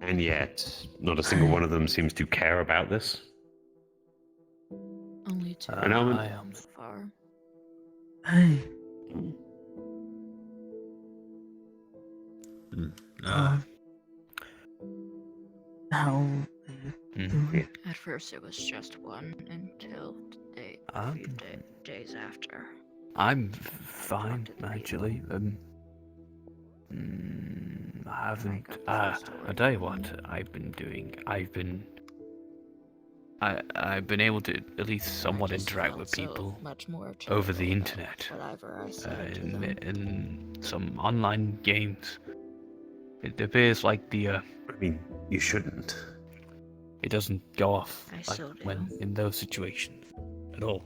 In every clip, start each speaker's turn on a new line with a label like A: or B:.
A: And yet, not a single one of them seems to care about this.
B: Only two
A: An element.
B: so far.
C: Hey. How
B: At first it was just one until a few days after.
D: I'm fine, actually. I haven't. I'll tell you what I've been doing. I've been able to at least somewhat interact with people over the internet, in some online games. It appears like
A: I mean, you shouldn't.
D: it doesn't go off like when in those situations at all.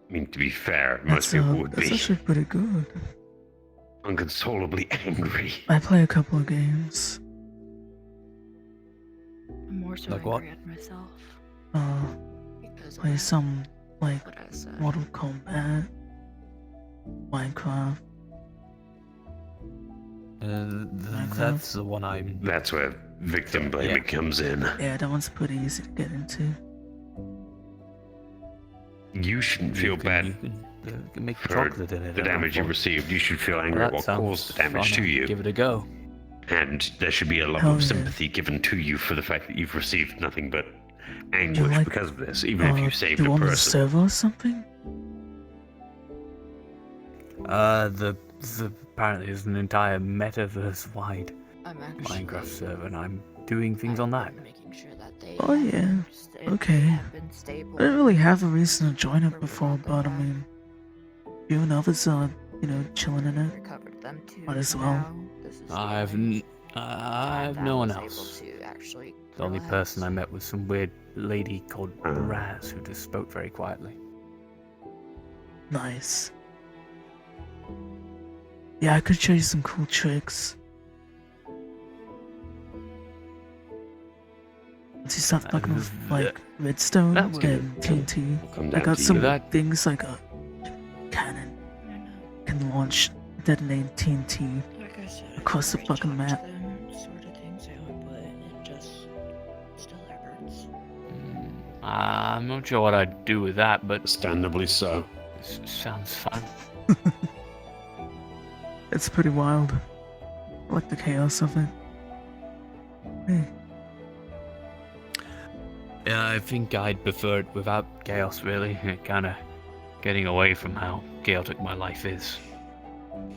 A: I mean, to be fair, most people would
C: that's
A: be
C: actually pretty good.
A: inconsolably angry.
C: I play a couple of games.
B: I'm more so
D: Like
B: angry
D: what?
B: at myself. Because
C: Play some, like,
B: what I said.
C: Mortal Kombat, Minecraft.
D: That's the one I'm.
A: That's where victim blaming comes in.
C: Yeah, that one's pretty easy to get into.
A: You shouldn't feel bad
D: You can make
A: for
D: chocolate in it.
A: the damage you received. You should feel angry at what caused the damage to you.
D: Give it a go.
A: And there should be a lot of sympathy given to you for the fact that you've received nothing but anguish because of this, even if you saved
C: do you
A: a
C: want a
A: person.
C: server or something?
D: Apparently there's an entire metaverse-wide
B: I'm actually
D: Minecraft server, and I'm doing things on that.
B: making sure that they
C: Oh yeah, okay. I didn't really have a reason to join it before, but I mean, you and others are, you know, chilling in it.
B: Recovered them too.
C: Might as well.
D: I have no one else. The only person I met was some weird lady called Raz who just spoke very quietly.
C: Nice. Yeah, I could show you some cool tricks. Once you start fucking with, like, redstone and TNT, I got some things like a cannon. Can launch detonating TNT
B: Like I said,
C: across the fucking map.
B: sort of things but it just still hurts.
D: I'm not sure what I'd do with that, but
A: Understandably so.
D: sounds fun.
C: It's pretty wild. I like the chaos of it. Hey.
D: Yeah, I think I'd prefer it without chaos, really. Kind of getting away from how chaotic my life is.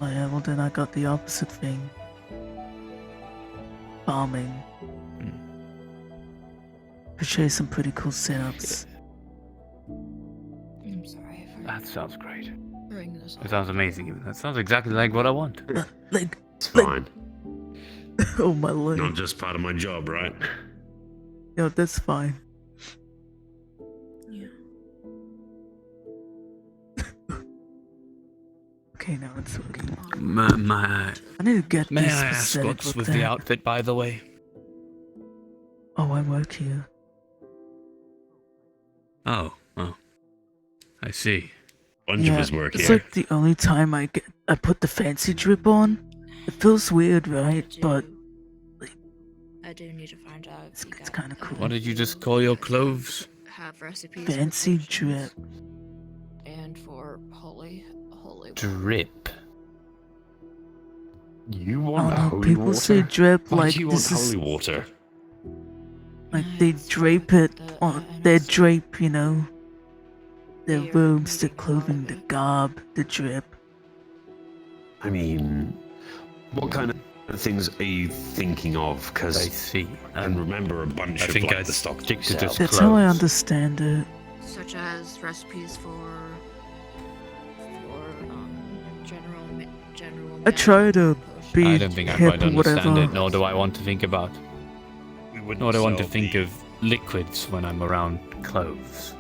C: Oh yeah, well then I got the opposite thing. Farming. Could show you some pretty cool setups.
B: I'm sorry for
D: That sounds great.
B: bringing this
D: It sounds amazing. That sounds exactly like what I want.
C: Like,
A: It's fine.
C: oh my leg.
A: Not just part of my job, right?
C: Yo, that's fine.
B: Yeah.
C: Okay, now it's working.
D: I
C: I need to get
D: may
C: this
D: I ask
C: aesthetic
D: what's
C: with
D: with
C: that.
D: the outfit, by the way?
C: Oh, I work here.
D: Oh, I see.
A: Bunch of us work
C: it's
A: here.
C: like the only time I put the fancy drip on. It feels weird, right? But
B: I do need to find out if
C: it's kind of cool.
D: What did you just call your clothes?
B: have recipes for
C: Fancy
B: potions
C: drip.
B: and for holy water.
D: Drip.
A: You
C: I
A: want
C: don't know,
A: holy
C: people
A: water?
C: say drip
A: Why
C: like
A: do you want
C: this is
A: holy water?
C: like they drape it on their drape, you know. Their robes, their clothing, the garb, the drip.
A: I mean, what kind of things are you thinking of?
D: I
A: Because
D: see.
A: I can remember a bunch
D: I
A: of
D: think
A: like
D: I'd
A: the stock
D: stick to just
C: That's how I
D: clothes.
C: understand it.
B: Such as recipes for general.
C: I try to
B: potions.
C: be
D: I don't think I
C: hip
D: quite
C: or
D: understand
C: whatever.
D: it, nor do I want to think about.
A: We wouldn't
D: Nor do I want to
A: sell
D: think
A: the-
D: of liquids when I'm around clothes.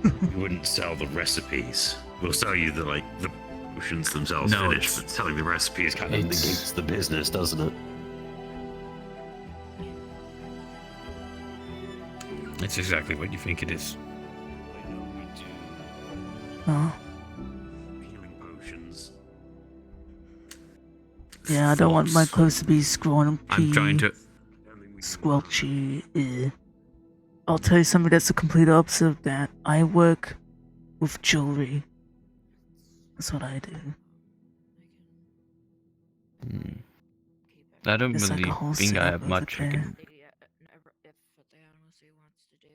A: We wouldn't sell the recipes. We'll sell you the potions themselves
D: No,
A: finished,
D: it's-
A: but selling the recipes kind of
D: it's-
A: negates the business, doesn't it?
D: It's exactly what you think it is.
A: I know we do.
C: Oh,
A: Healing potions.
C: Yeah, I don't want my clothes to be scrawny,
A: I'm trying to.
C: squelchy. I'll tell you something that's the complete opposite of that. I work with jewelry. That's what I do.
D: I don't
C: It's like
D: really
C: a whole
D: think I
C: setup
D: have
C: over
D: much I
C: there.
D: can.
B: If they honestly wants to do,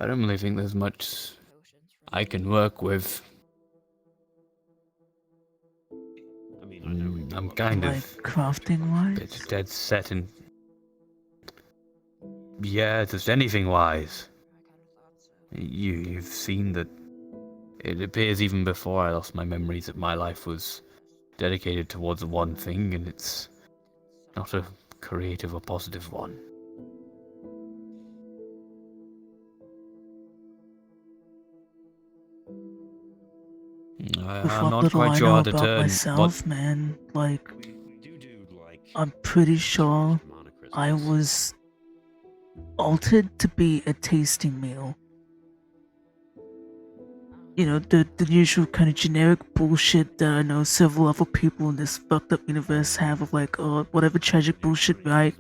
D: I don't really think there's much
B: potions
D: I can work with.
A: I mean, I know
D: I'm kind
C: Like
D: of
C: crafting
D: a bit
C: wise.
D: dead set in. Yeah, just anything wise.
B: I kind of thought so.
D: You've seen that. It appears even before I lost my memories that my life was dedicated towards one thing, and it's not a creative or positive one.
C: With
D: I'm
C: what
D: not
C: little
D: quite
C: I
D: sure
C: know
D: how to
C: about
D: turn
C: myself, man, like,
A: we do like.
C: I'm pretty sure I was altered to be a tasting meal. You know, the usual kind of generic bullshit that I know several other people in this fucked up universe have of like, oh, whatever tragic bullshit, right?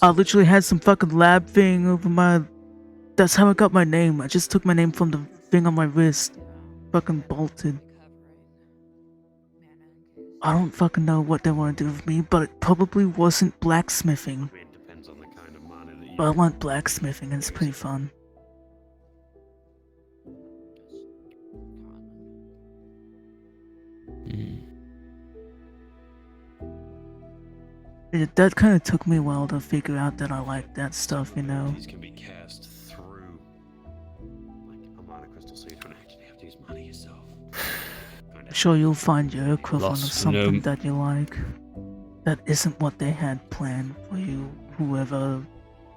C: I literally had some fucking lab thing over my... That's how I got my name. I just took my name from the thing on my wrist. Fucking bolted. I don't fucking know what they want to do with me, but it probably wasn't blacksmithing.
A: It depends on the kind of mana that you.
C: But I want blacksmithing, and it's pretty fun. That kind of took me a while to figure out that I like that stuff, you know.
A: These can be cast through like a mana crystal, so you don't actually have to use mana yourself.
C: I'm sure you'll find your equivalent of
D: Lost
C: something
D: gnome.
C: that you like. That isn't what they had planned for you, whoever.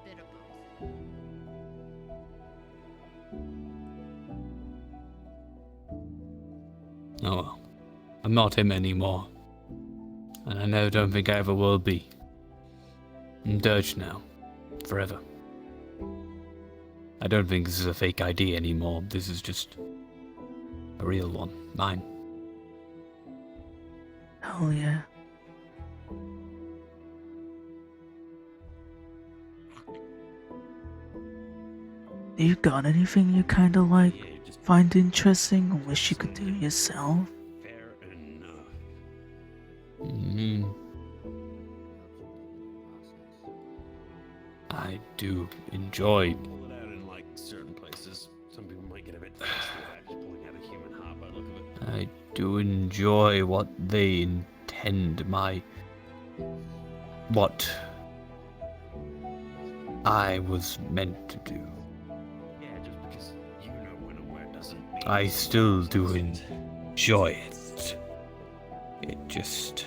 B: Bit of both.
D: Oh well. I'm not him anymore. And I don't think I ever will be. I'm Dirge now. Forever. I don't think this is a fake ID anymore. This is just a real one. Mine.
C: Hell yeah. You got anything you kinda like,
A: Yeah, you just
C: find interesting, or wish you could do yourself?
A: fair enough.
D: I do enjoy.
A: Pull it out in like certain places. Some people might get a bit thirsty about just pulling out a human heart by the look of it.
D: I do enjoy what they intend. What I was meant to do.
A: Yeah, just because you know when and where doesn't mean
D: I still do enjoy it. It just...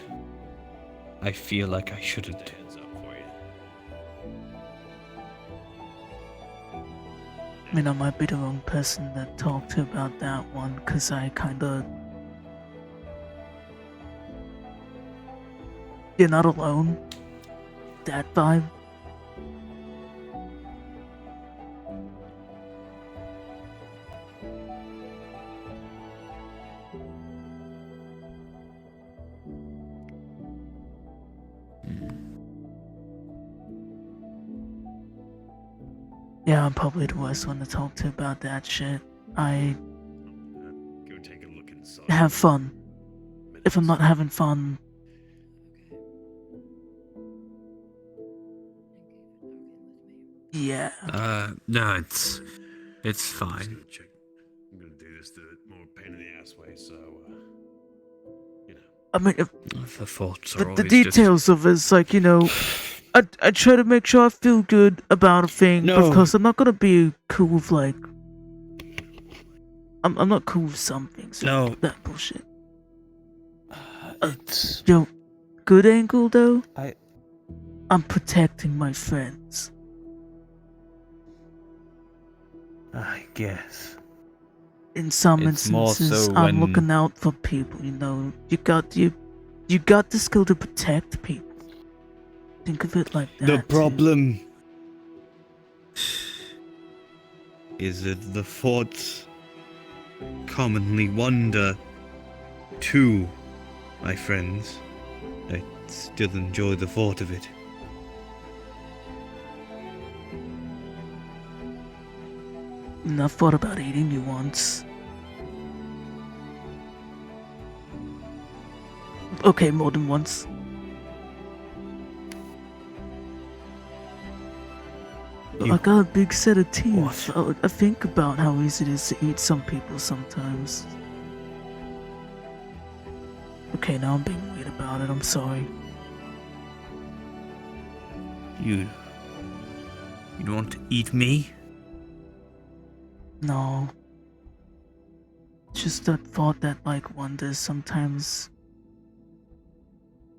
D: I feel like I shouldn't.
A: Heads up for you.
C: I mean, I might be the wrong person to talk to about that one, cause I kinda... You're not alone. That vibe. Yeah, I'm probably the worst one to talk to about that shit. I
A: Go take a look inside.
C: have fun. If I'm not having fun, yeah.
A: No, it's fine. I'm gonna do this the more pain in the ass way, so you know.
C: I mean, if
A: The thoughts
C: the details of it's like, you know, I try to make sure I feel good about a thing, but of
D: No.
C: course I'm not gonna be cool with like, I'm not cool with some things.
D: No.
C: That bullshit.
D: It's...
C: Yo, good angle though.
D: I-
C: I'm protecting my friends.
D: I guess.
C: In some
D: It's more
C: instances,
D: so
C: I'm
D: when-
C: looking out for people. You know, you got the skill to protect people. Think of it like that.
E: The
C: too.
E: problem is that the thoughts commonly wander to my friends, I still enjoy the thought of it.
C: And I thought about eating you once. Okay, more than once. I
E: You-
C: got a big set of teeth.
E: What?
C: I think about how easy it is to eat some people sometimes. Okay, now I'm being weird about it, I'm sorry.
E: You want to eat me?
C: No. Just that thought that, like, wonders sometimes.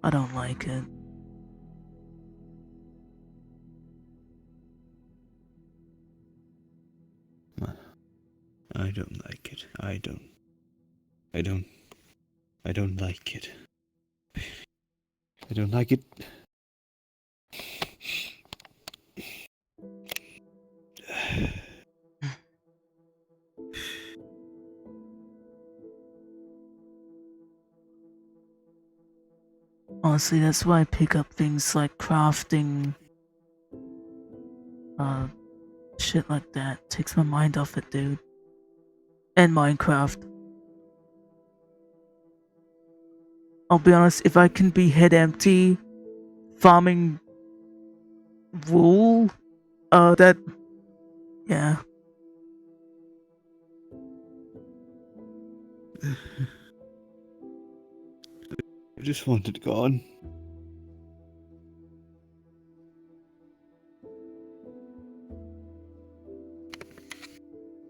C: I don't like it.
E: I don't like it. I don't like it. I don't like it.
C: Honestly, that's why I pick up things like crafting, shit like that. Takes my mind off it, dude. And Minecraft. I'll be honest, if I can be head empty, farming wool, yeah.
E: I just want it gone.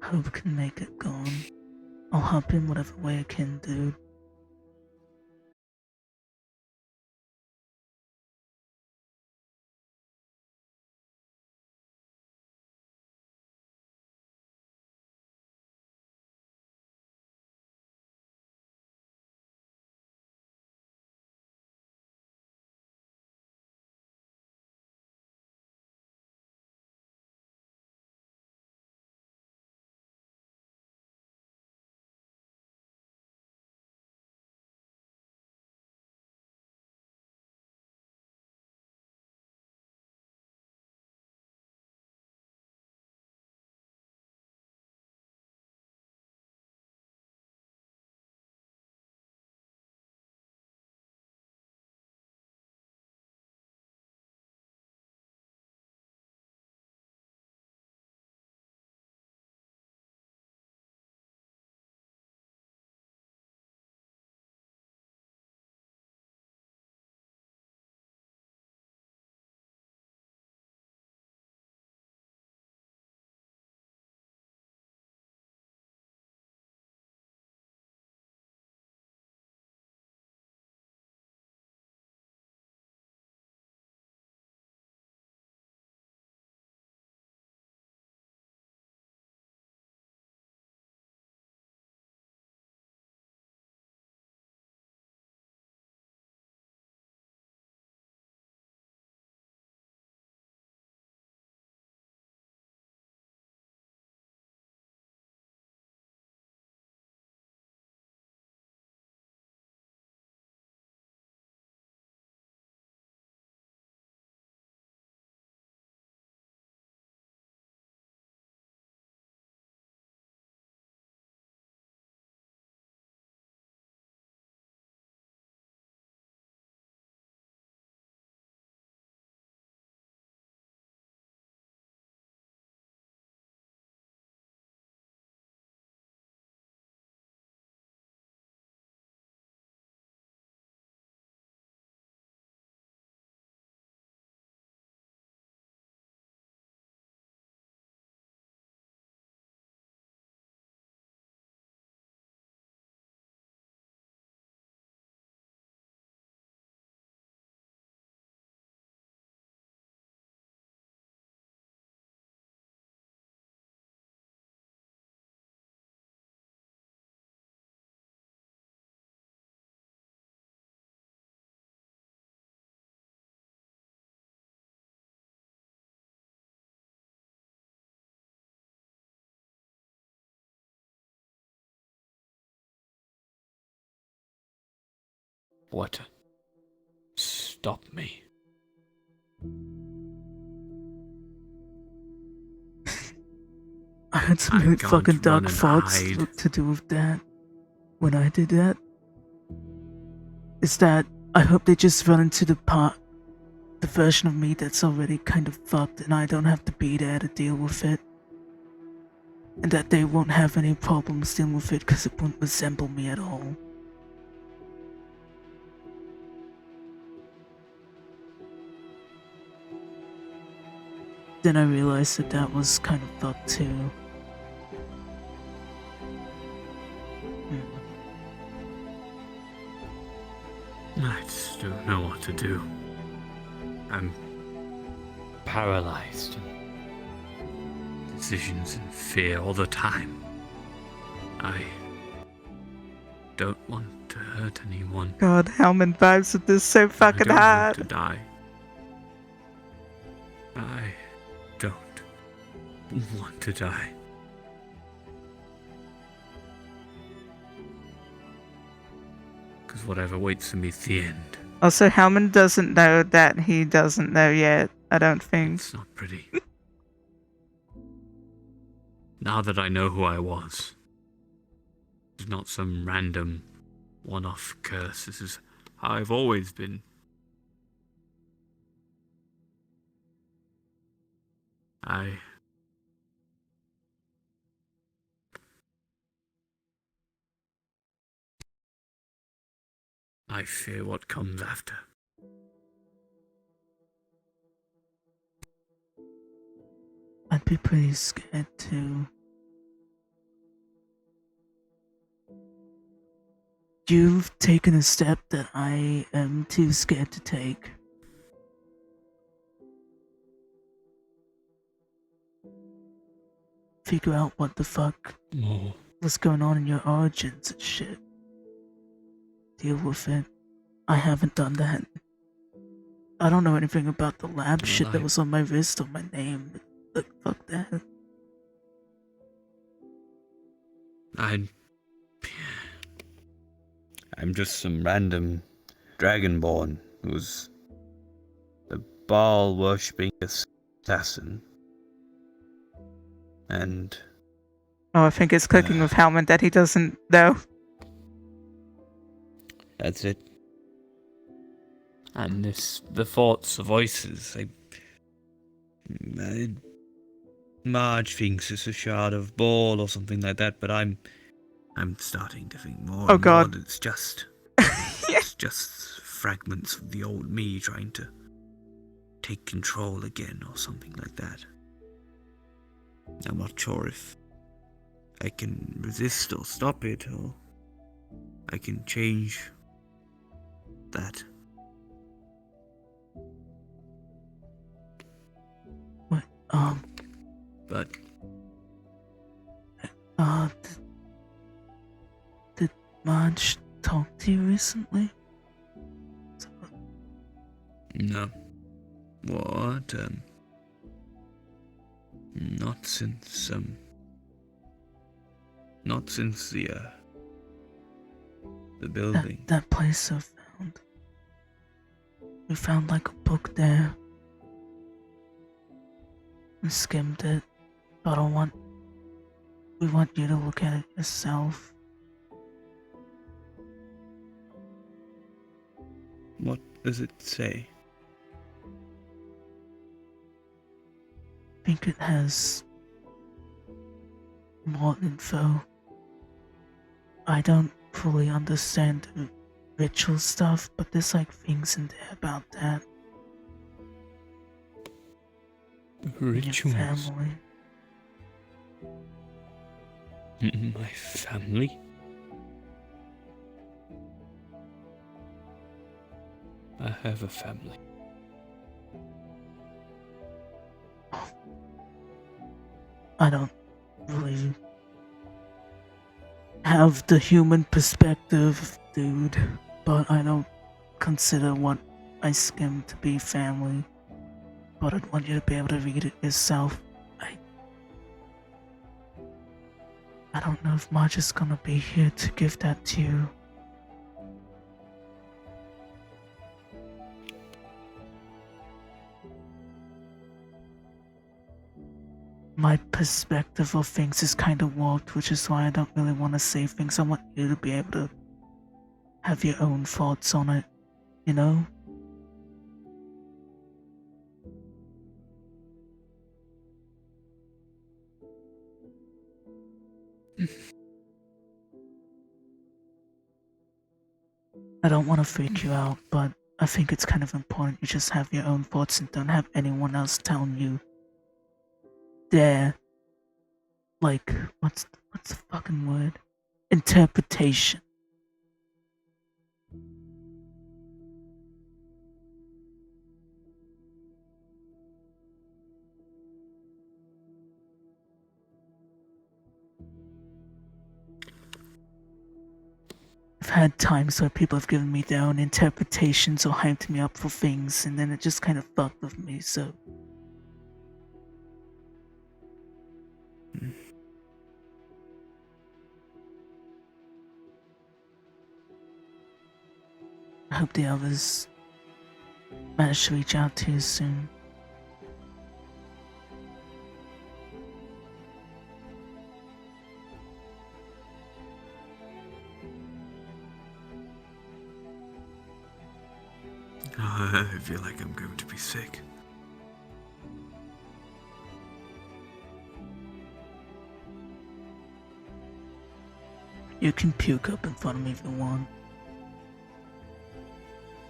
C: Hope I can make it gone. I'll help in whatever way I can, dude.
D: What? Stop me.
C: I had some
A: I
C: really
A: can't
C: fucking
A: run
C: dark
A: and
C: thoughts
A: hide.
C: to do with that. When I did that, is that I hope they just run into the version of me that's already kind of fucked, and I don't have to be there to deal with it. And that they won't have any problems dealing with it because it won't resemble me at all. Then I realized that that was kind of fucked too.
A: I just don't know what to do. I'm
D: Paralyzed.
A: decisions and fear all the time. I don't want to hurt anyone.
C: God, Hellman vibes with this so fucking
A: I don't
C: hard.
A: want to die. I don't want to die. Because whatever waits for me is the end.
C: Also, Hellman doesn't know that he doesn't know yet, I don't think.
A: It's not pretty. Now that I know who I was, it's not some random one-off curse. This is how I've always been. I fear what comes after.
C: I'd be pretty scared too. You've taken a step that I am too scared to take. Figure out what the fuck
A: More.
C: was going on in your origins and shit. Deal with it. I haven't done that. I don't know anything about the lab shit that was on my wrist or my name. But fuck that.
D: I'm just some random dragonborn who's the Baal worshipping assassin. And
C: Oh, I think it's clicking with Hellman that he doesn't know.
D: that's it. And the thoughts, the voices, Marge thinks it's a shard of Baal or something like that, but I'm starting to think more
C: Oh,
D: and
C: God.
D: more that it's just fragments of the old me trying to take control again or something like that. I'm not sure if I can resist or stop it, or I can change that.
C: What?
D: But
C: Did Marge talk to you recently?
D: no. What? Not since the building.
C: That place I found. We found like a book there. We skimmed it, but we want you to look at it yourself.
D: What does it say?
C: I think it has more info. I don't fully understand the ritual stuff, but there's like things in there about that.
D: Rituals.
C: Your family.
D: My family? I have a family.
C: I don't really have the human perspective, dude, but I don't consider what I skimmed to be family. But I'd want you to be able to read it yourself. I don't know if Marge is gonna be here to give that to you. my perspective of things is kind of warped, which is why I don't really want to say things. I want you to be able to have your own thoughts on it, you know? I don't want to freak you out, but I think it's kind of important you just have your own thoughts and don't have anyone else telling you their, like, what's the fucking word? Interpretation. I've had times where people have given me their own interpretations or hyped me up for things, and then it just kind of fucked with me, so. I hope the others manage to reach out to you soon.
D: I feel like I'm going to be sick.
C: You can puke up in front of me if you want.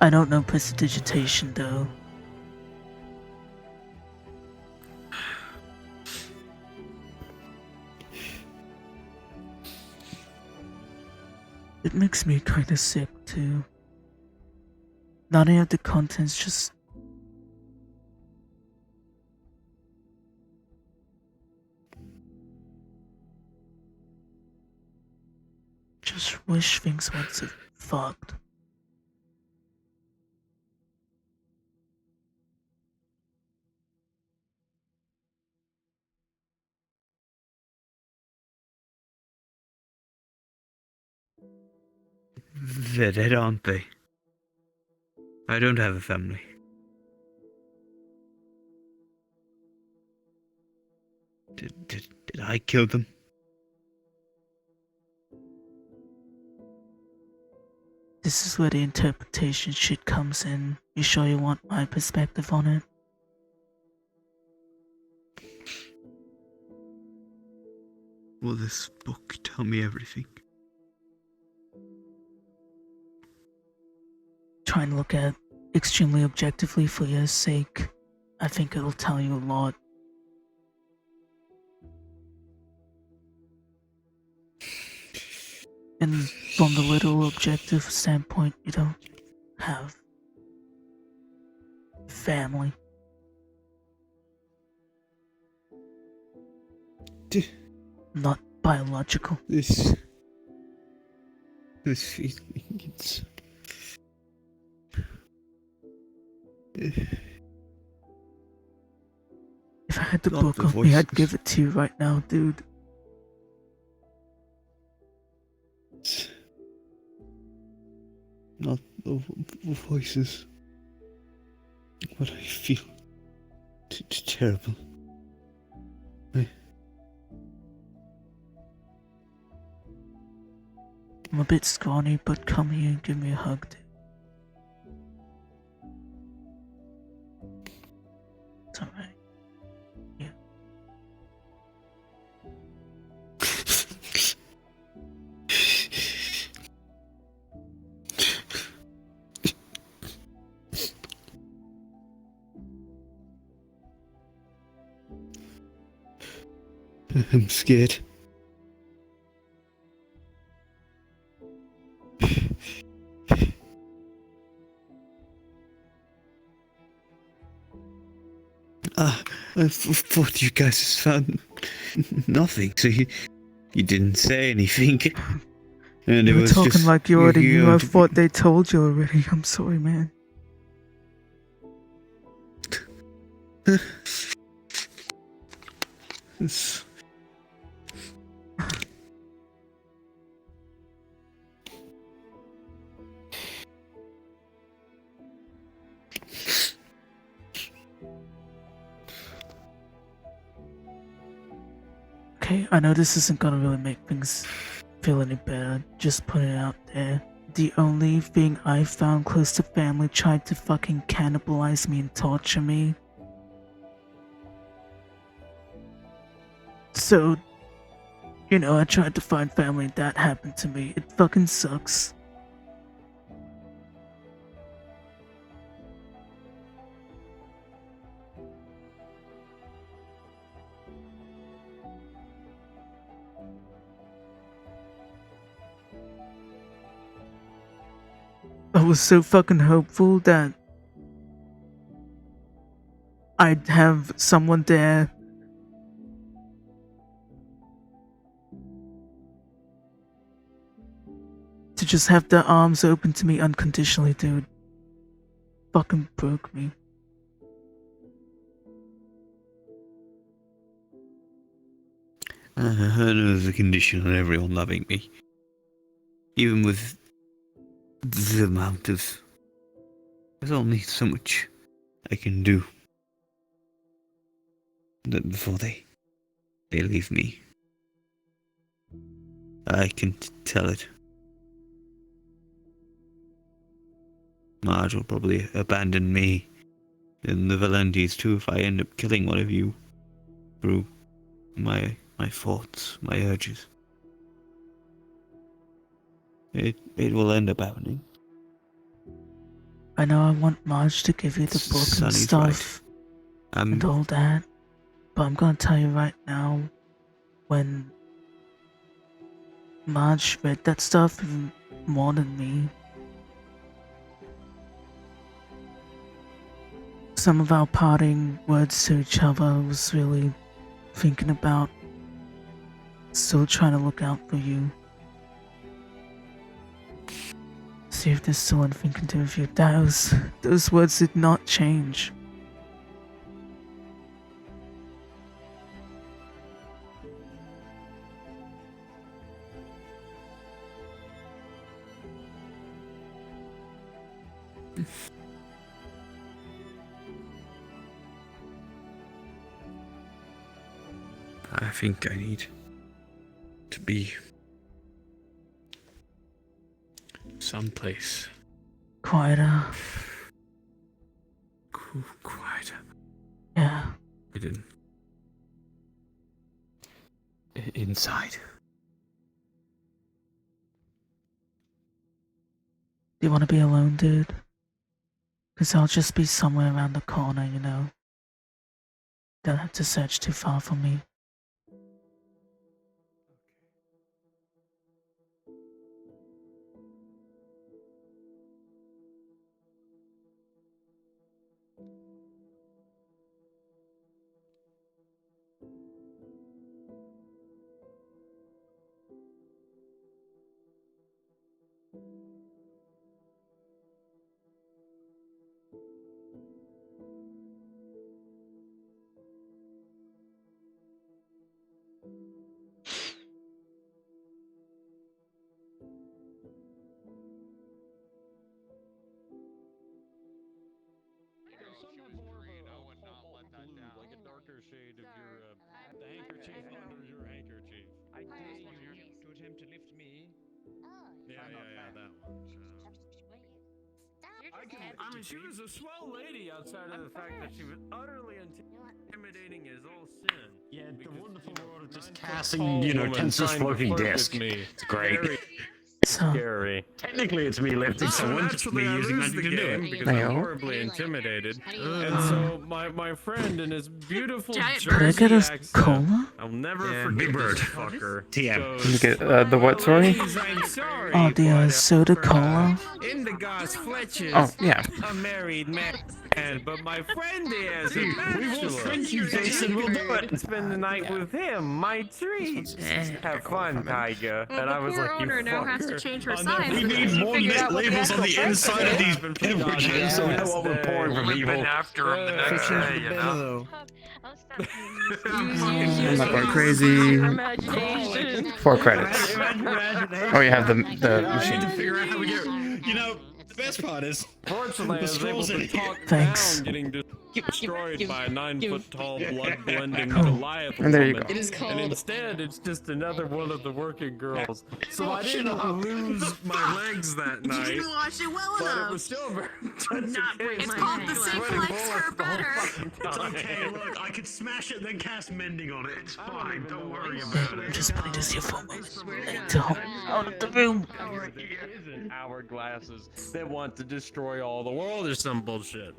C: I don't know prestidigitation though. It makes me kinda sick too. Not any of the contents, just wish things weren't so fucked.
D: They're dead, aren't they? I don't have a family. Did I kill them?
C: This is where the interpretation shit comes in. You sure you want my perspective on it?
D: Will this book tell me everything?
C: Try and look at it extremely objectively for your sake. I think it'll tell you a lot. And from the literal objective standpoint, you don't have family. Not biological.
E: This feeling, it's...
C: If I had the
E: Not
C: book
E: the
C: on me, I'd
E: voices.
C: give it to you right now, dude.
E: It's not the voices. What I feel. It's terrible.
C: I'm a bit scrawny, but come here and give me a hug, dude. It's alright. Yeah.
E: I'm scared. I thought you guys found nothing, so you didn't say anything. And
C: You
E: it
C: were
E: was
C: talking
E: just,
C: like you already knew. I
E: you-
C: thought they told you already. I'm sorry, man.
E: It's-
C: Okay, I know this isn't gonna really make things feel any better. Just put it out there. The only thing I found close to family tried to fucking cannibalize me and torture me. So, you know, I tried to find family and that happened to me. It fucking sucks. I was so fucking hopeful that I'd have someone there to just have their arms open to me unconditionally, dude. Fucking broke me.
D: I know there's a condition on everyone loving me. Even with the amount of... There's only so much I can do. Before they leave me. I can tell it. Marge will probably abandon me. And the Valentis too if I end up killing one of you. Through my thoughts, my urges. It will end up happening.
C: I know I want Marge to give you the book and
D: Sonny's
C: stuff
D: right.
C: and all that, but I'm gonna tell you right now, when Marge read that stuff even more than me, some of our parting words to each other I was really thinking about, still trying to look out for you. See if there's still anything can do with you. Those words did not change.
D: I think I need to be someplace
C: Quieter.
D: quieter.
C: Yeah.
D: Hidden. Inside.
C: Do you want to be alone, dude? Because I'll just be somewhere around the corner, you know? Don't have to search too far for me.
A: Shade of your the handkerchief under your handkerchief.
F: I dare you to attempt to lift me.
A: Yeah, that one. I mean, she was a swell lady outside of the fact that she was utterly intimidating as all sin.
F: Yeah, the wonderful world of just
A: Casting,
F: Tensor's floating disc.
A: It's
F: great.
C: So,
A: Scary.
F: Technically, it's me lifting someone.
A: Naturally, I lose the game because I'm horribly intimidated. And so my friend and his beautiful
B: Giant
C: could I
A: Jersey
C: get a
A: accent,
C: cola?
A: I'll never
F: Yeah,
A: forget
F: Big Bird.
A: this fucker.
F: TM.
A: goes,
E: Get the what, sorry?
A: "Ladies, I'm sorry,
C: Oh, the
A: but,
C: soda
A: for,
C: cola?
A: Indigos Fletcher's
E: Oh, yeah.
A: a married man, but my friend is a
F: We will
A: bachelor.
F: friend you, Jason. We'll do it.
A: Spend the night with him, my treat. Have fun, Tiger. And I was
G: poor
A: like, you
G: owner now has to
A: fucker.
G: change her
F: Oh, no,
G: signs.
F: we
G: until
F: need
G: she
F: more
G: figured
F: net
G: out what the
F: labels on the
G: actual price
F: inside of
G: is.
F: these beverages so we know what we're pouring from evil.
H: After him the next day, you know.
E: I'm not going crazy.
G: Imagination.
E: 4 credits. Oh, you have the
F: I need to
E: machine.
F: figure out how we get.
E: The best part is,
H: Fortunately, I
E: The
H: was able
E: scrolls
H: to
E: in
H: talk
C: Thanks.
H: down getting destroyed by a 9-foot-tall, blood-blending
G: Oh,
H: Goliath
G: and there you
H: woman.
G: go.
E: it is
H: And
E: called.
H: instead, it's just another one of the working girls. So I
E: Shut
H: didn't
E: up.
H: lose my legs that night.
I: You didn't watch it well
H: But it
I: enough.
H: was still very touching.
I: Not break
H: It's
I: my
H: called
I: neck.
H: the
I: The
H: same
I: same
H: collects
I: collects her better.
A: It's okay, look, I could smash it then cast mending on it. It's fine, don't worry
C: Man,
A: about it.
C: just putting this here for a moment. Until out of the room.
H: Isn't hourglasses that want to destroy all the world or some bullshit.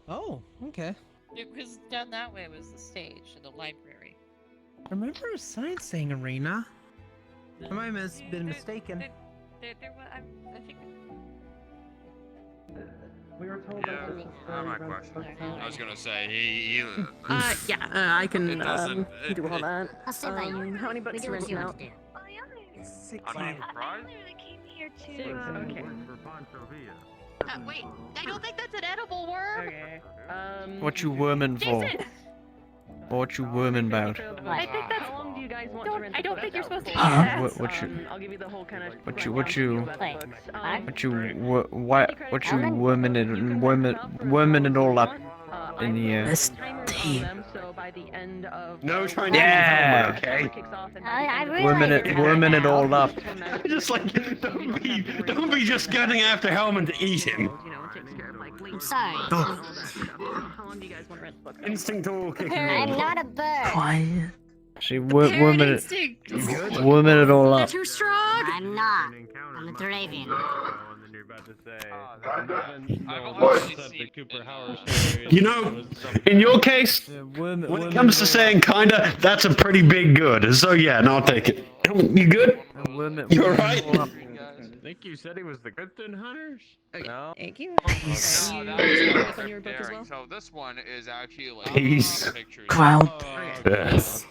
J: Oh, okay.
K: It was down that way was the stage in the library.
J: Remember a sign saying arena? I might have been mistaken.
K: There was, I think.
J: We were told
L: my question. I was gonna say he
I: I can
L: It doesn't-
I: do all that.
M: I'll sit by you.
I: How many books
M: We
I: are
M: do what you
I: renting
M: want
I: out?
M: to do.
L: I'm not surprised.
I: Okay.
K: Wait, I don't think that's an edible worm.
I: Okay.
J: What you worming for? What you worming about?
K: I think that's.
I: How long do you guys want to rent?
K: I don't think you're supposed to eat
C: Huh?
K: that.
J: What you?
I: I'll give you the whole kind of.
J: What you?
M: Wait,
J: What you? What you worming it all up in the air?
C: Best team.
I: So by the end of
F: No trying to
J: Yeah.
F: okay?
M: I realize
J: Worming it all up.
F: Just like, don't be just getting after Hellman to eat him.
I: You know, takes care of like
M: I'm sorry.
I: How long do you guys want to rent the book?
F: Instinct all kicking
M: I'm
F: in.
M: not a bird.
C: Quiet.
J: She worming it all up.
I: Too strong.
M: I'm not. I'm a Thravian.
F: You know, in your case, when it comes to saying kinda, that's a pretty big good. So yeah, no, I'll take it. You good? You alright?
H: I think you said he was the good thing hunters? No.
I: Thank you.
C: Peace.
L: Oh,
I: You
L: that
I: you
L: was
I: work on your book as well?
L: So this one is actually like
F: Peace.
L: pictures.
C: Ground.
F: Yes.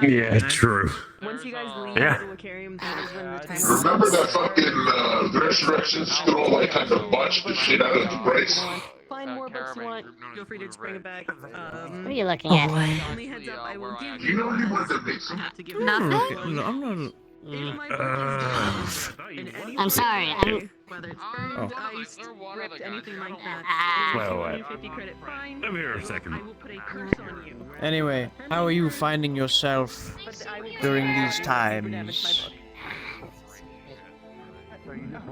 F: Yeah, true.
I: Once you guys leave
F: Yeah.
I: the Wiccarium, that is when the time
N: Remember that fucking resurrection scroll like kind of botched the shit out of the brace?
I: Find more books you want. Feel free to just bring it back.
M: What are you looking at?
C: Away.
I: Only heads up, I will give
N: Do you know anyone that makes
I: I
N: them?
I: have to give
C: I'm not.
I: If my book is done in any
M: I'm sorry,
I: way, whether it's
J: Oh.
I: burned, iced, ripped, anything like that,
M: Ah.
F: Well,
I: 250 credit fine.
F: Come here a second.
I: I will put a curse on you.
J: Anyway, how are you finding yourself
I: But I will
J: during
I: put
J: these
I: you for damage to
J: times?
I: my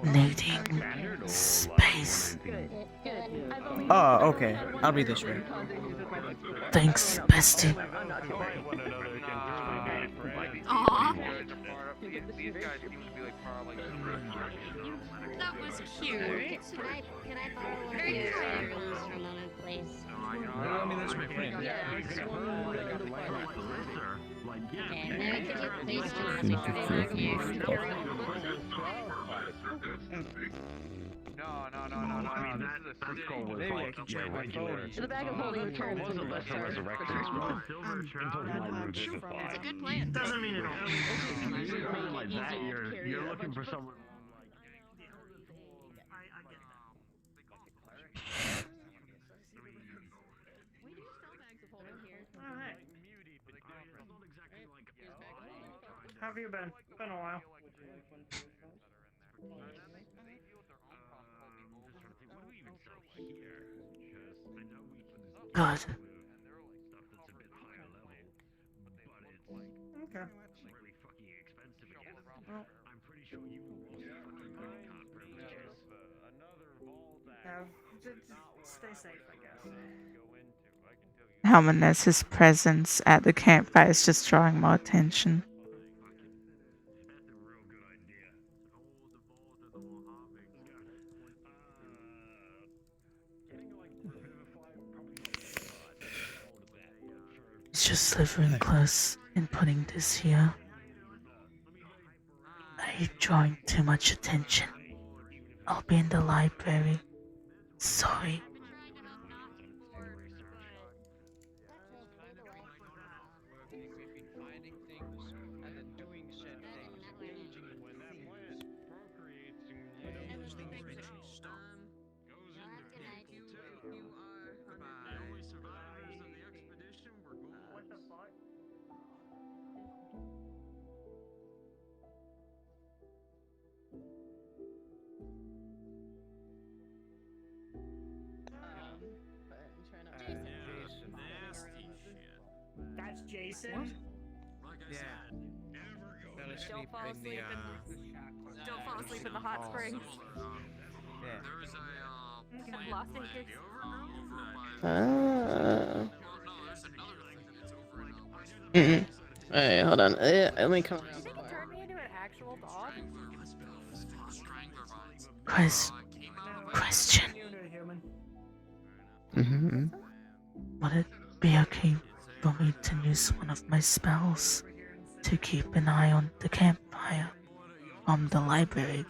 I: book.
C: Needing space.
I: Good. I've only
J: Oh, okay. I'll be this way.
C: Thanks, bestie.
I: I'm not too worried.
K: Aw,
L: These guys seem to be like probably.
K: that was cute.
M: Can I borrow one of your clothes from another place? Okay, Mary, could you please join me for favor here?
L: No. I mean, that scroll was
H: Maybe I
L: like,
H: can
L: yeah,
H: check my
L: regular.
H: phone.
I: The bag of holding returns
F: Wasn't
I: in the
F: left a
I: best
F: resurrection scroll.
K: It's a good plan.
A: Doesn't mean it all.
F: Like that, you're looking for someone.
J: How have you been? Been a while.
C: God.
J: Okay. Stay safe, I guess.
C: Helmaness's presence at the campfire is just drawing more attention. It's just slithering close and putting this here. Are you drawing too much attention? I'll be in the library. Sorry.
I: Jason?
J: Yeah.
K: Don't fall asleep don't fall asleep in the hot springs.
J: Yeah.
L: There is a
K: You can have
L: plant
K: lost
L: like
K: acres.
L: over by
G: Ah.
L: no, there's another thing that's over in West
G: Alright, hold on. Let me come.
K: You think it turned me into an actual dog?
L: strangler vines.
C: Question.
G: Mm-hmm.
C: Would it be okay for me to use one of my spells to keep an eye on the campfire from the library?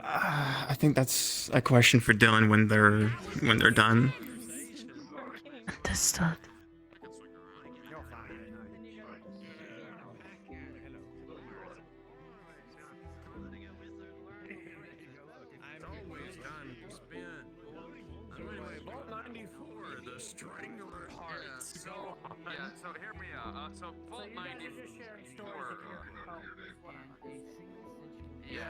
E: I think that's a question for Dylan when they're done.
C: Understood.
A: Always time to spend. Anyway, Vault 94, the Strangler Hearts.
L: So hear me out. So Vault 94. Yes.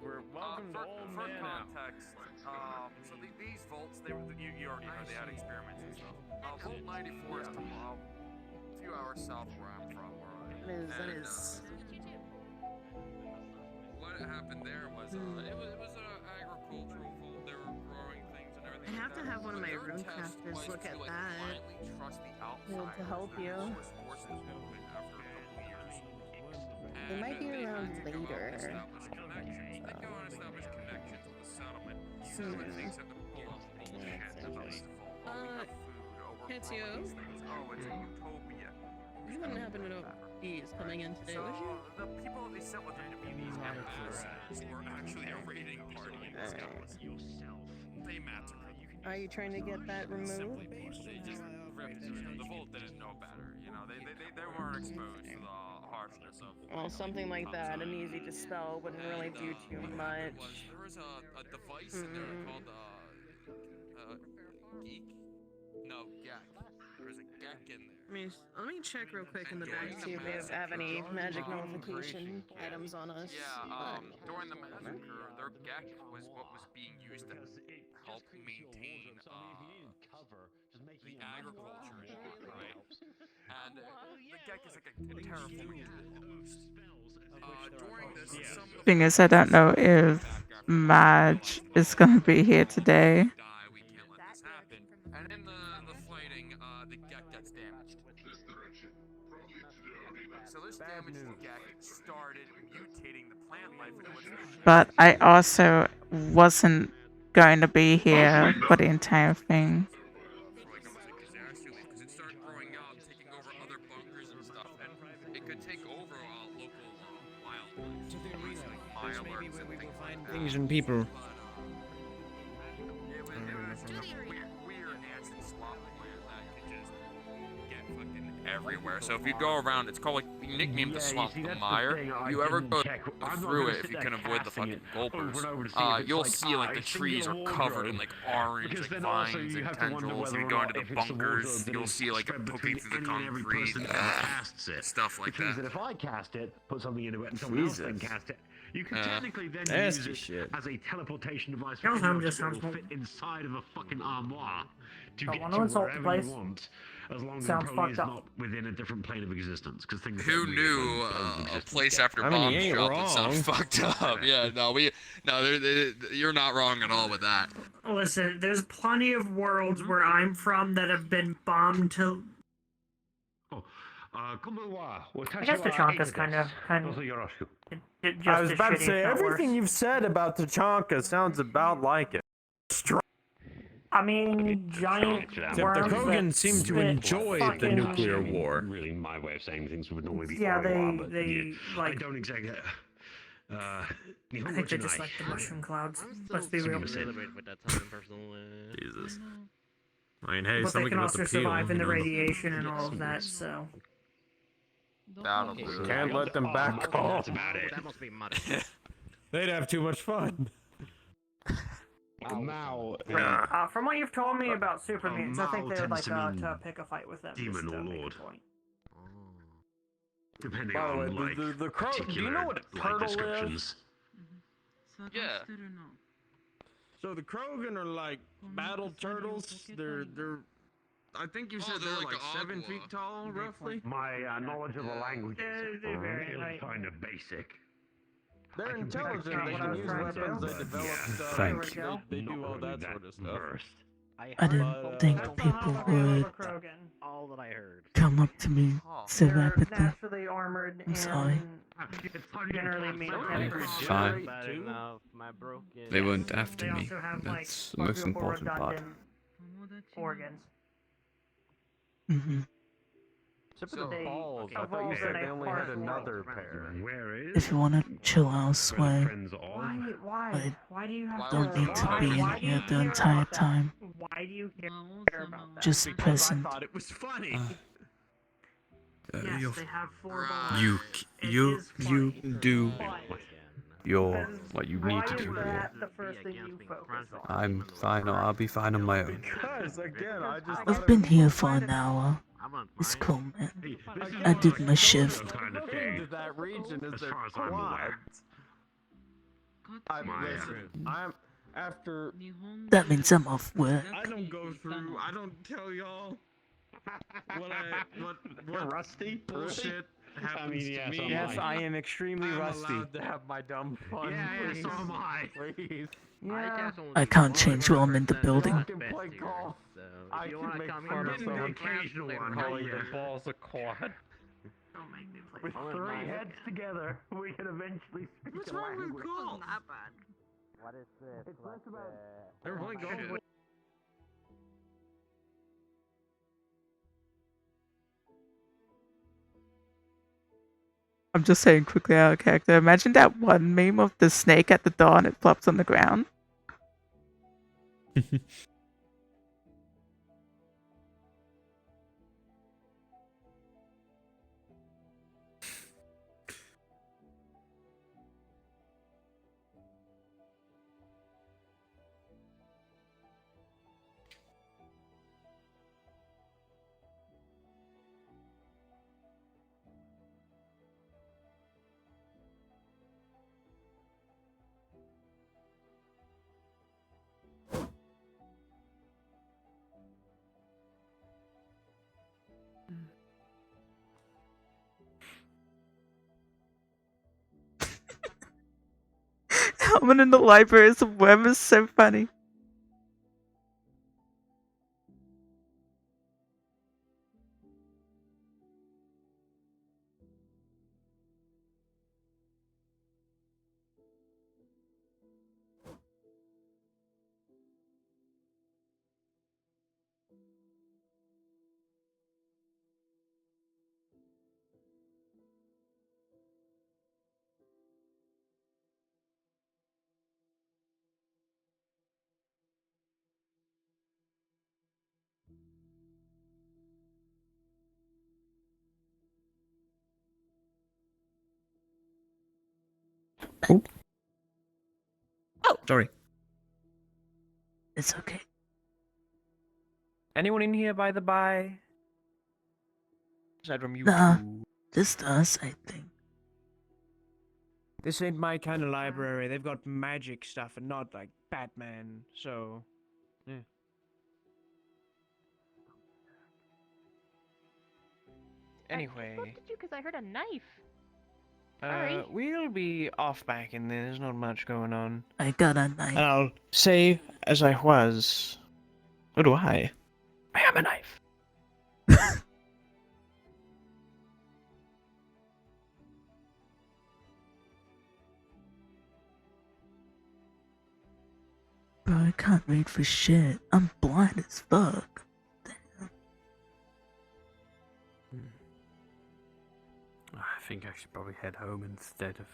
H: We're welcome to old
L: for
H: man out.
L: context, so these vaults, you already know they had experiments and stuff. Vault 94 is a few hours south where I'm from.
G: That is.
L: What happened there was it was an agricultural vault. They were growing things and everything.
G: I have to have one of my rune casters look at that. To help you. They might be around later. Cancio, you wouldn't happen to know bees coming in today, would you?
L: The people they sent with them to be these assassins were actually a raiding party in disguise. They massacred.
G: Are you trying to get that removed?
L: They just ripped it. The Vault didn't know better. You know, they weren't exposed to the harshness of.
G: Well, something like that, an easy dispel wouldn't really do too much.
L: There was a device in there called geek. No, Gek. There's a Gek in there.
G: Let me check real quick in the back, see if they have any magic nullification items on us.
L: Yeah, during the massacre, their Gek was what was being used to help maintain the agriculture, right? And the Gek is like a terraforming tool. During this, some of the
C: Thing is, I don't know if Madge is gonna be here today.
L: we can't let this happen. And in the fighting, the Gek gets damaged. So this damaged Gek started mutating the plant life into which
C: But I also wasn't going to be here for the entire thing.
L: because it started growing out and taking over other bunkers and stuff, and it could take over local wildlife. So
J: Maybe when we will find things and people.
L: It was just a weird acid swap plant that could just get fucking everywhere. So if you go around, it's called like, we nicknamed the swamp the Mire. If you ever go through it, if you can avoid the fucking gulpers, you'll see like the trees are covered in like orange like vines and tendrils. If you go into the bunkers, you'll see like it poking through the concrete, stuff like that.
F: If I cast it, put something into it, and someone else then cast it, you can technically then use it as a teleportation device for anyone to fit inside of a fucking armoire to get to wherever you want, as long as the probably is not within a different plane of existence. Because things
L: Who knew a place after bomb shop would sound fucked up? Yeah, you're not wrong at all with that.
I: Listen, there's plenty of worlds where I'm from that have been bombed to. I guess Tachanka's kind of.
H: I was about to say, everything you've said about Tachanka sounds about like it.
I: I mean, giant
H: Except the
I: worms
H: Krogan
I: that
H: seem to
I: spit
H: enjoy the
I: fucking-
H: nuclear war.
F: Really, my way of saying things would normally be
I: Yeah,
F: but
I: they
F: I
I: like.
F: don't exactly.
I: I think they just like the mushroom clouds. Let's be real.
A: Jesus. I mean, hey,
I: But they
A: something
I: can
A: about
I: also
A: the peel,
I: survive in the
A: you know?
I: radiation and all of that. So.
H: Can't let them back home.
F: That's about it.
K: That must be muddy.
H: They'd have too much fun.
F: Now,
I: From what you've told me about super mutants, I think they would like to pick a fight with them.
F: demon
I: just to
F: or
I: make a
F: lord.
I: point.
F: Depending
H: By the
F: on
H: way,
F: like
H: the crow. Do you know what a
F: like
H: turtle
F: descriptions.
H: is?
L: Yeah.
H: So the Krogan are like battle turtles. They're I think you said they're like 7 feet tall, roughly.
F: My knowledge of the language is kind of basic.
H: They're intelligent. They can use weapons. They develop stuff.
D: Thank
H: you. They do all that sort of stuff.
C: I didn't think people would
F: All that I heard.
C: come up to me so
G: They're
C: rapidly.
G: naturally armored
C: I'm sorry.
G: and generally maintain
D: It's fine. They weren't after
G: They
D: me.
G: also have, like,
D: That's the most important part.
G: redundant organs.
C: Mm-hmm.
H: Except for the
G: They
H: balls. I thought you
G: evolved
H: said
G: in
H: they
G: a
H: only had
G: partial
H: another
G: world.
H: pair.
F: Where is?
C: If you wanna chill elsewhere,
G: Why? Why do you have
C: don't
G: to?
C: need to be in
G: why do you
C: here the
G: care
C: entire
G: about that?
C: time.
G: Why do you care about that?
C: Just present.
F: I thought it was funny.
I: Yes,
D: You're
I: they have 4 balls.
D: You
I: It
D: you
I: is
D: you
I: funny.
D: do
G: But
D: your what you
G: why
D: need to
G: is
D: do here.
G: that the first thing you focus on?
D: I'm fine. Or I'll be fine on my own.
H: Because again, I just
C: I've been here for an hour. It's cool, man. I did my shift.
H: that region is their
F: far as I'm aware.
H: quads. I'm after.
C: That means I'm off work.
H: I don't go through. I don't tell y'all what
F: Rusty
H: bullshit happens to me.
J: Yes, I am extremely
H: I'm
J: rusty.
H: allowed to have my dumb fun.
F: Yeah, so am I.
H: Please.
G: Yeah.
C: I can't change while I'm in the building.
H: I can play golf. I can make fun of
F: getting the
H: someone
F: occasional one,
H: calling
F: yeah.
H: their balls a quad.
I: Don't make me play.
F: With 3 heads together, we can eventually speak
I: What's
F: a
I: wrong with
F: language.
I: golf? Not bad.
K: What is this?
F: It's less about.
H: They're playing golf.
C: I'm just saying quickly out of character. Imagine that one meme of the snake at the door and it flops on the ground. Someone in the library is a worm is so funny.
D: Oh, sorry.
C: It's okay.
J: Anyone in here, by the by? Aside from you
C: Nah.
J: two.
C: Just us, I think.
J: This ain't my kind of library. They've got magic stuff and not like Batman, so. Yeah. Anyway.
K: I interrupted you because I heard a knife. Sorry.
J: We'll be off back in there. There's not much going on.
C: I got a knife.
J: And I'll say, as I was, what do I? I am a knife.
C: Bro, I can't read for shit. I'm blind as fuck.
D: I think I should probably head home instead of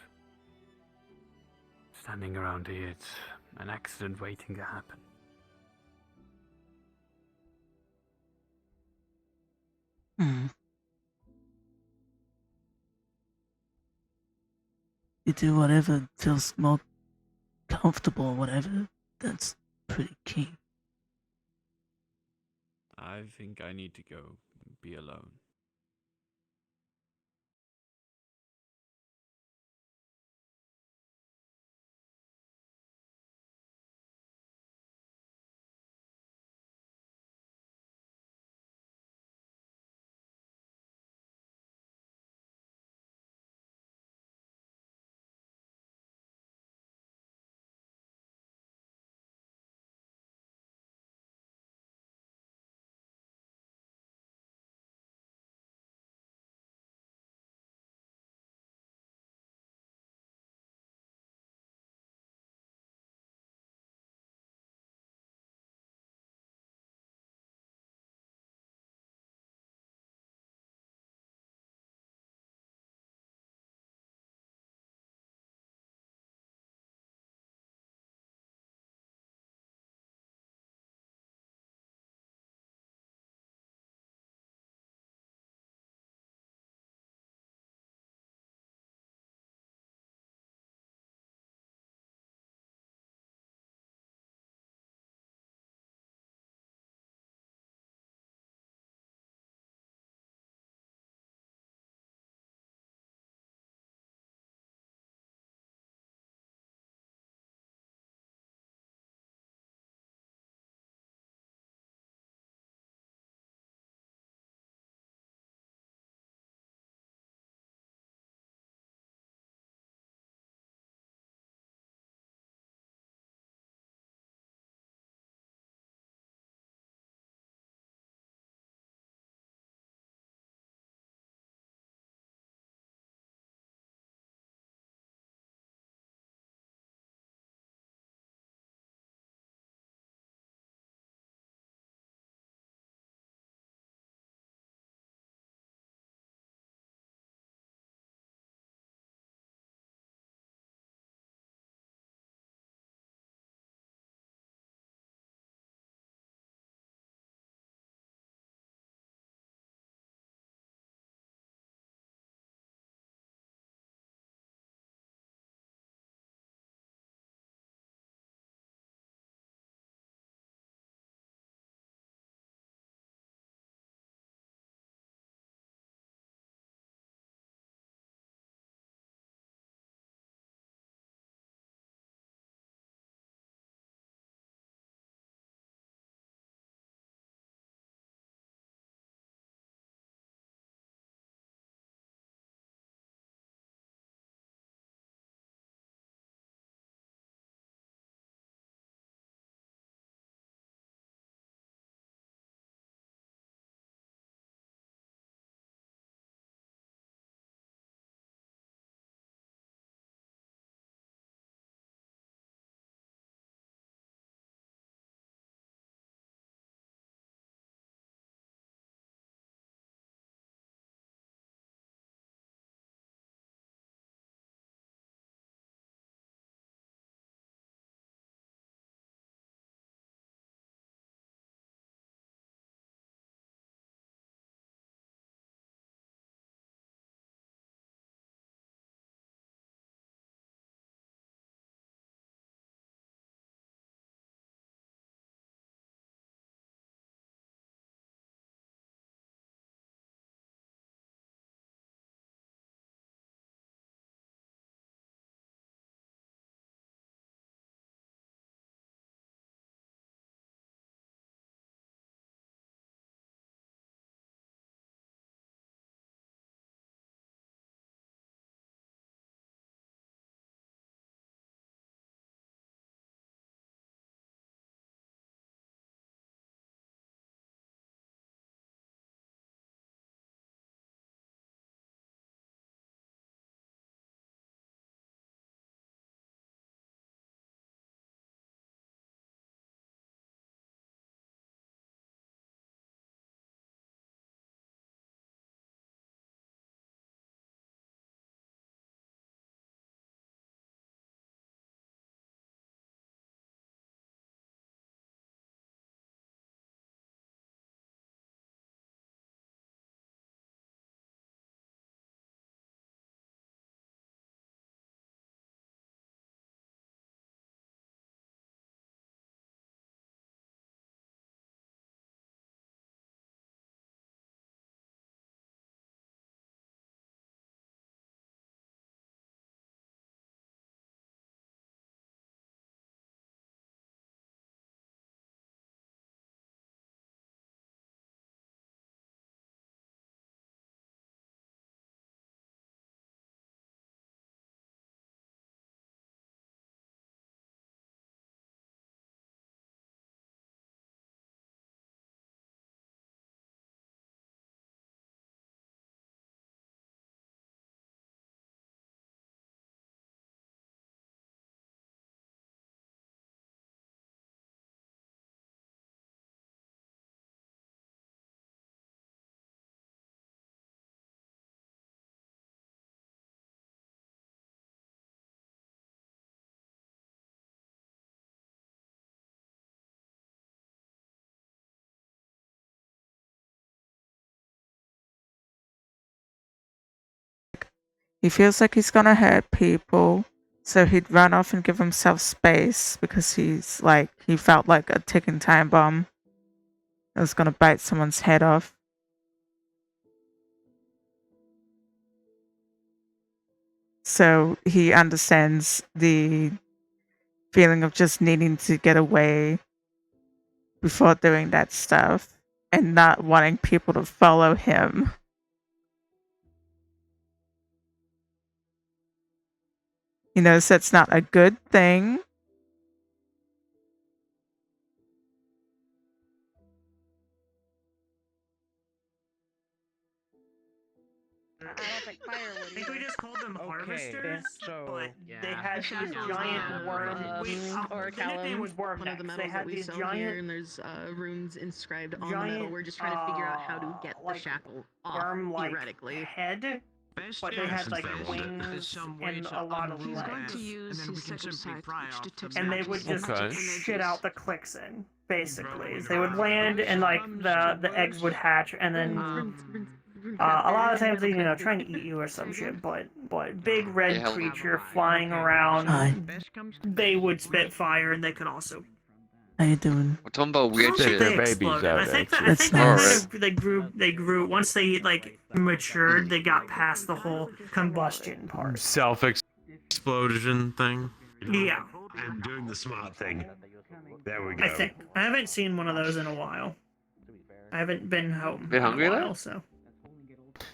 D: standing around here. It's an accident waiting to happen.
C: You do whatever feels more comfortable or whatever. That's pretty key.
D: I think I need to go be alone.
C: He feels like he's gonna hurt people, so he'd run off and give himself space because he's like, he felt like a ticking time bomb that was gonna bite someone's head off. So he understands the feeling of just needing to get away before doing that stuff and not wanting people to follow him. He knows that's not a good thing.
I: I think we just called them harvesters, but
G: They had these giant worms,
I: or
G: the nickname was worm
B: One of the
G: necks.
B: metals
G: They had
B: that we
G: these
B: sell here,
G: giant
B: and there's runes inscribed on the
G: giant,
B: metal. We're just trying to figure out how to get the
G: like,
B: shackle off,
G: worm-like
B: theoretically.
G: head, but they had like wings and a lot of
B: He's going
G: legs.
B: to use his second sight, which detects
G: And they
B: magic.
G: would just
J: Okay.
G: shit out the clicks in, basically. They would land and like the eggs would hatch, and then a lot of times they trying to eat you or some shit. But big red creature flying around,
C: Hi.
G: they would spit fire, and they could also.
C: How you doing?
L: We're talking about weird
I: They
L: shit.
I: exploded. I think that,
C: That's
I: they
C: nice.
I: kind of they grew once they like matured. They got past the whole
G: combustion part.
A: Explosion thing.
I: Yeah.
F: And doing the smart thing. There we go.
G: I think I haven't seen one of those in a while. I haven't been home
L: Been
G: in a
L: hungry
G: while,
L: though?
G: so.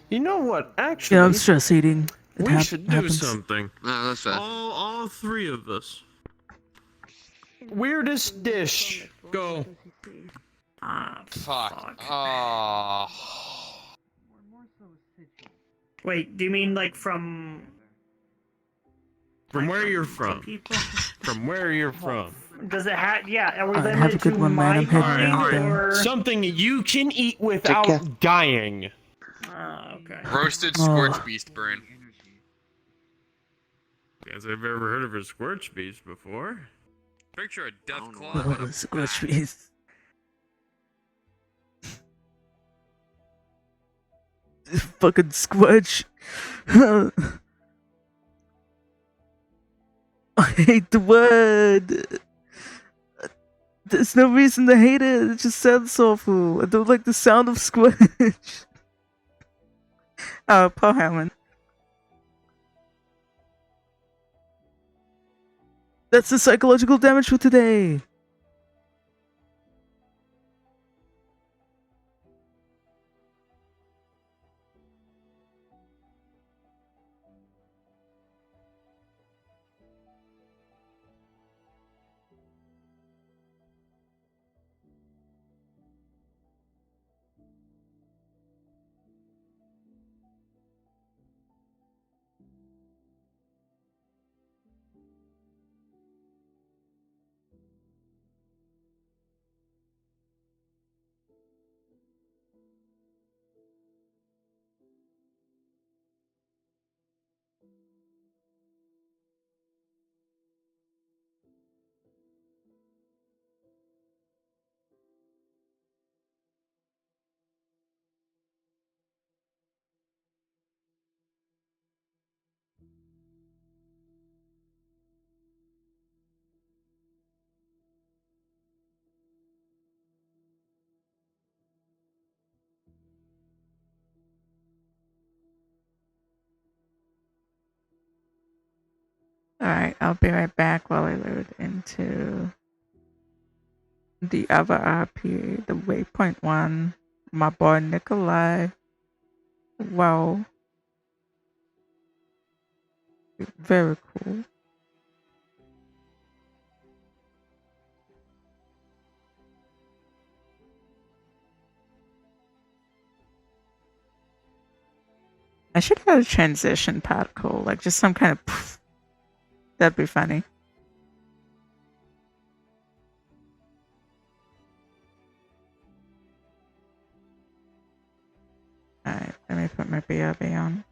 J: You know what? Actually,
C: Yeah, I'm stress eating. It
A: We should do
C: happens.
A: something.
L: No, that's fair.
A: All three of us.
J: weirdest dish.
A: Go.
L: Fuck. Oh.
G: Wait, do you mean like from
A: From where you're from.
G: people?
A: From where you're from.
G: Does it have? Yeah, are we
C: Alright,
G: limited
C: have a good
G: to
C: one, man.
G: my
C: I'm heading
G: kind,
C: out then.
G: or?
J: Something you can eat
L: care.
J: without dying.
G: Okay.
L: Roasted
C: Oh.
L: scorch beast brain.
A: Guess I've ever heard of a scorch beast before.
L: Picture a death claw.
C: Oh, scorch beast. Fucking squelch. I hate the word. There's no reason to hate it. It just sounds awful. I don't like the sound of squelch. Oh, Paul Hammond. That's the psychological damage for today. Alright, I'll be right back while I load into the other RP, the Waypoint one. My boy Nikolai. Wow. Very cool. I should have a transition particle, like just some kind of poof. That'd be funny. Alright, let me put my BRB on.